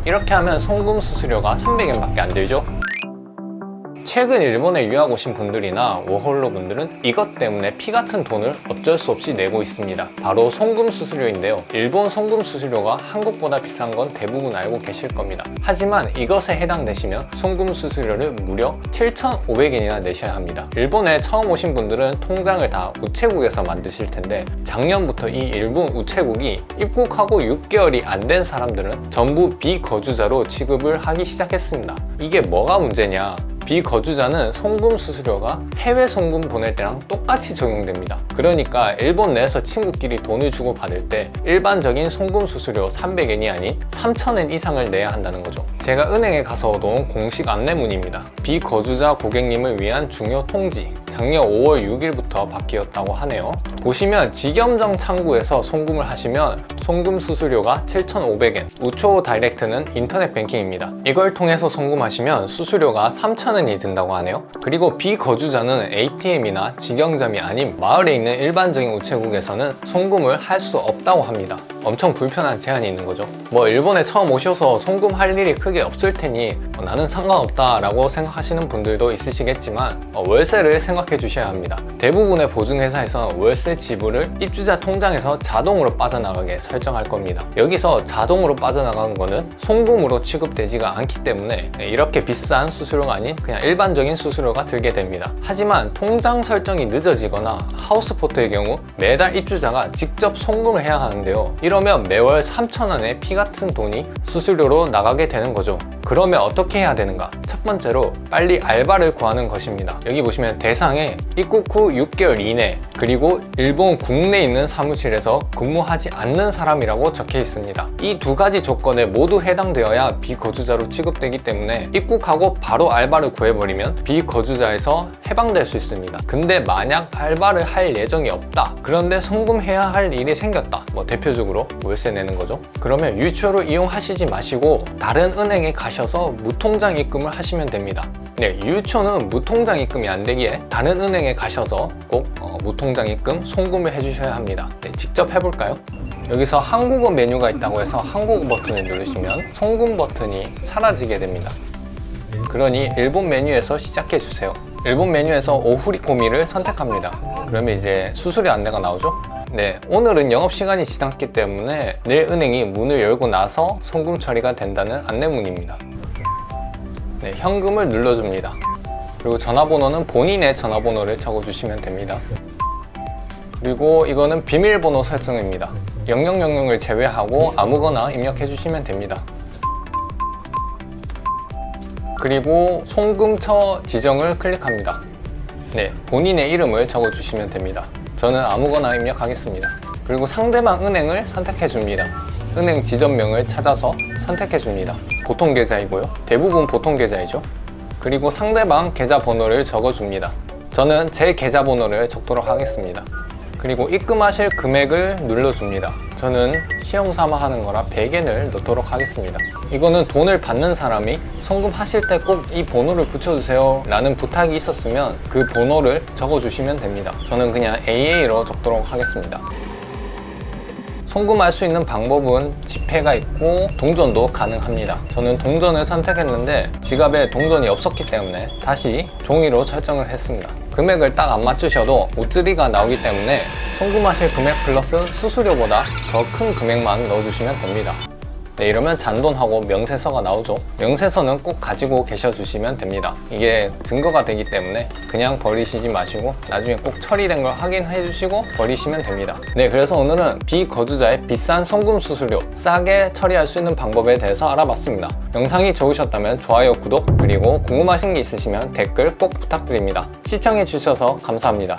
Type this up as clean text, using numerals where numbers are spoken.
이렇게 하면 송금 수수료가 300엔밖에 안 들죠. 최근 일본에 유학 오신 분들이나 워홀러 분들은 이것 때문에 피 같은 돈을 어쩔 수 없이 내고 있습니다. 바로 송금 수수료인데요. 일본 송금 수수료가 한국보다 비싼 건 대부분 알고 계실 겁니다. 하지만 이것에 해당되시면 송금 수수료를 무려 7,500엔이나 내셔야 합니다. 일본에 처음 오신 분들은 통장을 다 우체국에서 만드실 텐데 작년부터 이 일본 우체국이 입국하고 6개월이 안 된 사람들은 전부 비거주자로 취급을 하기 시작했습니다. 이게 뭐가 문제냐? 비거주자는 송금 수수료가 해외 송금 보낼 때랑 똑같이 적용됩니다. 그러니까 일본 내에서 친구끼리 돈을 주고 받을 때 일반적인 송금 수수료 300엔이 아닌 3,000엔 이상을 내야 한다는 거죠. 제가 은행에 가서 얻어온 공식 안내문입니다. 비거주자 고객님을 위한 중요 통지, 작년 5월 6일부터 바뀌었다고 하네요. 보시면 지겸정 창구에서 송금을 하시면 송금 수수료가 7,500엔, 우초 다이렉트는 인터넷 뱅킹입니다. 이걸 통해서 송금하시면 수수료가 3,000엔이 든다고 하네요. 그리고 비거주자는 ATM이나 직영점이 아닌 마을에 있는 일반적인 우체국에서는 송금을 할 수 없다고 합니다. 엄청 불편한 제한이 있는 거죠. 뭐 일본에 처음 오셔서 송금할 일이 크게 없을 테니 나는 상관없다 라고 생각하시는 분들도 있으시겠지만 월세를 생각해 주셔야 합니다. 대부분의 보증회사에서는 월세 지불을 입주자 통장에서 자동으로 빠져나가게 설정할 겁니다. 여기서 자동으로 빠져나가는 거는 송금으로 취급되지가 않기 때문에 이렇게 비싼 수수료가 아닌 그냥 일반적인 수수료가 들게 됩니다. 하지만 통장 설정이 늦어지거나 하우스포트의 경우 매달 입주자가 직접 송금을 해야 하는데요. 이러면 매월 3,000원의 피 같은 돈이 수수료로 나가게 되는 거죠. 그러면 어떻게 해야 되는가? 첫 번째로 빨리 알바를 구하는 것입니다. 여기 보시면 대상에 입국 후 6개월 이내 그리고 일본 국내에 있는 사무실에서 근무하지 않는 사람이라고 적혀 있습니다. 이 두 가지 조건에 모두 해당되어야 비거주자로 취급되기 때문에 입국하고 바로 알바를 구해버리면 비거주자에서 해방될 수 있습니다. 근데 만약 알바를 할 예정이 없다. 그런데 송금해야 할 일이 생겼다. 대표적으로 월세 내는 거죠. 그러면 유초를 이용하시지 마시고 다른 은행에 가셔서 무통장 입금을 하시면 됩니다. 네, 유초는 무통장 입금이 안 되기에 다른 은행에 가셔서 꼭 무통장 입금 송금을 해주셔야 합니다. 네, 직접 해볼까요? 여기서 한국어 메뉴가 있다고 해서 한국어 버튼을 누르시면 송금 버튼이 사라지게 됩니다. 그러니 일본 메뉴에서 시작해 주세요. 일본 메뉴에서 오후리코미를 선택합니다. 그러면 이제 수수료 안내가 나오죠? 네, 오늘은 영업시간이 지났기 때문에 내일 은행이 문을 열고 나서 송금 처리가 된다는 안내문입니다. 네, 현금을 눌러줍니다. 그리고 전화번호는 본인의 전화번호를 적어주시면 됩니다. 그리고 이거는 비밀번호 설정입니다. 0000을 제외하고 아무거나 입력해주시면 됩니다. 그리고 송금처 지정을 클릭합니다. 네, 본인의 이름을 적어주시면 됩니다. 저는 아무거나 입력하겠습니다. 그리고 상대방 은행을 선택해 줍니다. 은행 지점명을 찾아서 선택해 줍니다. 보통 계좌이고요. 대부분 보통 계좌이죠. 그리고 상대방 계좌 번호를 적어 줍니다. 저는 제 계좌 번호를 적도록 하겠습니다. 그리고 입금하실 금액을 눌러줍니다. 저는 시험 삼아 하는 거라 100엔을 넣도록 하겠습니다. 이거는 돈을 받는 사람이 송금하실 때 꼭 이 번호를 붙여주세요 라는 부탁이 있었으면 그 번호를 적어주시면 됩니다. 저는 그냥 AA로 적도록 하겠습니다. 송금할 수 있는 방법은 지폐가 있고 동전도 가능합니다. 저는 동전을 선택했는데 지갑에 동전이 없었기 때문에 다시 종이로 설정을 했습니다. 금액을 딱 안 맞추셔도 옷쓰리가 나오기 때문에 송금하실 금액 플러스 수수료보다 더 큰 금액만 넣어주시면 됩니다. 네, 이러면 잔돈하고 명세서가 나오죠. 명세서는 꼭 가지고 계셔 주시면 됩니다. 이게 증거가 되기 때문에 그냥 버리시지 마시고 나중에 꼭 처리된 걸 확인해 주시고 버리시면 됩니다. 네, 그래서 오늘은 비거주자의 비싼 송금 수수료 싸게 처리할 수 있는 방법에 대해서 알아봤습니다. 영상이 좋으셨다면 좋아요, 구독, 그리고 궁금하신 게 있으시면 댓글 꼭 부탁드립니다. 시청해 주셔서 감사합니다.